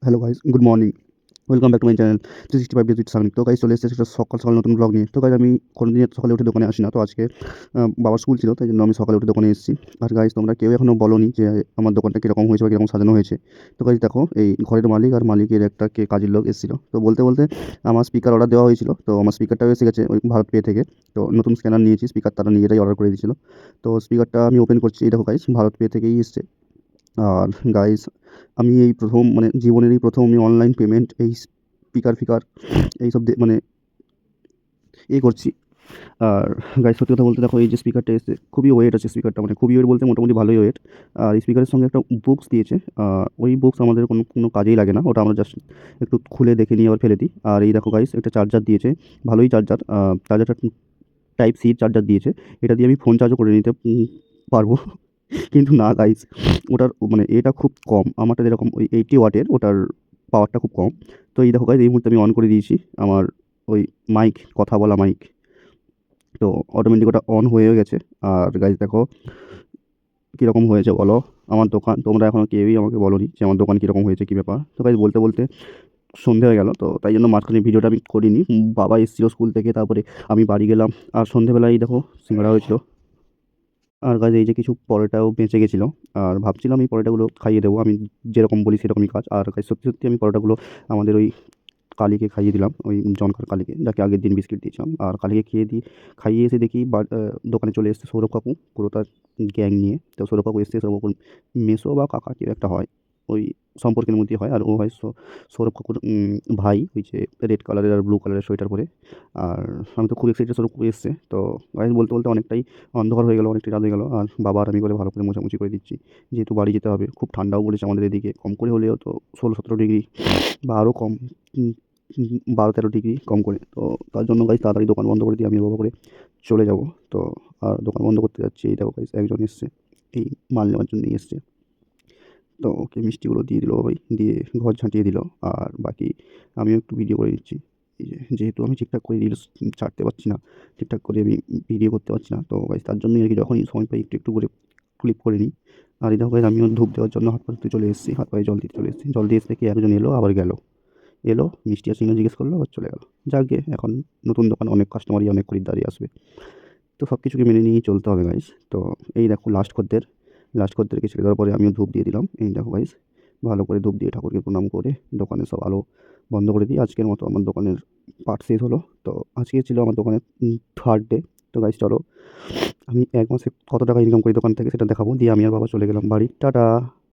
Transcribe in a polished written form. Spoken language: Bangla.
Hello guys, good morning. Welcome back to my channel 365 days with Samik. তো গাইস চলে এসেছে একটা সকাল সকাল নতুন ব্লগ নিয়ে। তো গাইস আমি কোনোদিন এত সকালে উঠে দোকানে আসি না। তো আজকে বাবার স্কুল ছিল, তাই জন্য আমি সকালে উঠে দোকানে এসেছি। আর গাইস তোমরা কেউ এখনও বলোনি যে আমার দোকানটা কীরকম হয়েছে বা কীরকম সাজানো হয়েছে। তো গাইস দেখো, এই ঘরের মালিক আর মালিকের একটা কাজের লোক এসেছিলো। তো বলতে বলতে আমার স্পিকার অর্ডার দেওয়া হয়েছিল। তো আমার স্পিকারটাও এসে গেছে ওই ভারত পে থেকে। তো নতুন স্ক্যানার নিয়েছি, স্পিকার তারা নিজেরাই অর্ডার করে দিয়েছিল। তো স্পিকারটা আমি ওপেন করছি, এই দেখো গাইস ভারত পে থেকেই এসছে। আর গাইস আমি এই প্রথম মানে জীবনের এই প্রথম আমি অনলাইন পেমেন্ট এই স্পিকার এইসব মানে করছি। আর গাইস সত্যি কথা বলতে দেখো, এই যে স্পিকারটা এসেছে খুবই ওয়েট আছে স্পিকারটা, মানে খুবই ওয়েট বলতে মোটামুটি ভালোই ওয়েট। আর স্পিকারের সঙ্গে একটা বুকস দিয়েছে। ওই বুকস আমাদের কোনো কাজেই লাগে না, ওটা আমরা জাস্ট একটু খুলে দেখে নিয়ে আবার ফেলে দিই। আর এই দেখো গাইস একটা চার্জার দিয়েছে, ভালোই চার্জার। চার্জারটা টাইপ সি চার্জার দিয়েছে। এটা দিয়ে আমি ফোন চার্জও করে নিতে পারবো। কিন্তু না গাইস, ওটার মানে এটা খুব কম। আমারটা যেরকম ওই 80 ওয়াটের, ওটার পাওয়ারটা খুব কম। তো এই দেখো গাইস এই মুহূর্তে আমি অন করে দিয়েছি আমার ওই মাইক, কথা বলা মাইক। তো অটোমেটিক ওটা অন হয়ে গেছে। আর গাইস দেখো কীরকম হয়েছে বলো আমার দোকান। তোমরা এখনও কেউই আমাকে বলোনি যে আমার দোকান কীরকম হয়েছে, কী ব্যাপার। তো গাইস বলতে বলতে সন্ধে হয়ে গেল, তো তাই জন্য মাঝখানে ভিডিওটা আমি করিনি। বাবা এসেছিল স্কুল থেকে, তারপরে আমি বাড়ি গেলাম। আর সন্ধেবেলায় এই দেখো সিঙ্গাড়া হয়েছিল। আর গাইস এই যে কিছু পরোটাও বেঁচে গেছিলো। আর ভাবছিলাম এই পরোটাগুলো খাইয়ে দেবো, আমি যেরকম বলি সেরকমই কাজ। আর গাইস সত্যি সত্যি আমি পরোটাগুলো আমাদের ওই কালীকে খাইয়ে দিলাম, ওই জনকার কালীকে, যাকে আগের দিন বিস্কিট দিয়েছিলাম। আর কালীকে খাইয়ে এসে দেখি দোকানে চলে এসেছে সৌরভ কাকু পুরো তার গ্যাং নিয়ে। তো সৌরভ কাকু এসছে, সৌরভ কাকুর মেসো বা কাকা কেউ একটা হয়, ওই সম্পর্কের মধ্যে হয়। আর ও হয় সৌরভ কাকুর ভাই, ওই যে রেড কালারের আর ব্লু কালারের সোয়েটার পরে। আর আমি তো খুব এক্সাইটেড, সৌরভ কাকু এসছে। তো গাইস বলতে বলতে অনেকটাই অন্ধকার হয়ে গেল, অনেকটাই রাত হয়ে গেল। আর বাবা আর আমি করে ভালো করে মোছামুছি করে দিচ্ছি, যেহেতু বাড়ি যেতে হবে। খুব ঠান্ডাও পড়েছে আমাদের এদিকে, কম করে হলেও তো 16-17 ডিগ্রি বা আরও কম, 12-13 ডিগ্রি কম করে। তো তার জন্য গাইস তাড়াতাড়ি দোকান বন্ধ করে দিয়ে আমি বাবা করে চলে যাব। তো আর দোকান বন্ধ করতে যাচ্ছি, এই দেখো গাইস একজন এসছে, এই মাল নেওয়ার জন্যই এসছে। তো ওকে মিষ্টিগুলো দিয়ে দিল ভাই, দিয়ে ঘর ঝাঁটিয়ে দিল। আর বাকি আমিও একটু ভিডিও করে নিচ্ছি। এই যে যেহেতু আমি ঠিকঠাক করে রিলস ছাড়তে পারছি না, ঠিকঠাক করে আমি ভিডিও করতে পারছি না, তো গাইস তার জন্যই আর কি যখনই সময় পাই একটু একটু করে ক্লিপ করে নিই। আর এই দেখো গাইস আমিও ধূপ দেওয়ার জন্য হাত পা ধুতে চলে এসেছি, হাত পায়ে জল দিতে চলে এসেছি। জল দিয়ে এসে দেখি একজন এলো আবার গেল, এলো মিষ্টি আছে কিনা জিজ্ঞেস করলো, আবার চলে গেল। যাকগে, এখন নতুন দোকান, অনেক কাস্টমারই, অনেক খরিদ্দারি আসবে। তো সব কিছুকে মেনে নিয়েই চলতে হবে গাইস। তো এই দেখো লাস্ট খদ্দেরকে ছেড়ে দেওয়ার পরে আমিও ধূপ দিয়ে দিলাম। এই দেখো গাইস ভালো করে ধূপ দিয়ে ঠাকুরকে প্রণাম করে দোকানে সব আলো বন্ধ করে দিই। আজকের মতো আমার দোকানের পার্ট শেষ হলো। তো আজকে ছিল আমার দোকানের থার্ড ডে। তো গাইস চলো আমি এক মাসে কত টাকা ইনকাম করি দোকান থেকে সেটা দেখাবো, দিয়ে আমি আর বাবা চলে গেলাম বাড়ি। টাটা।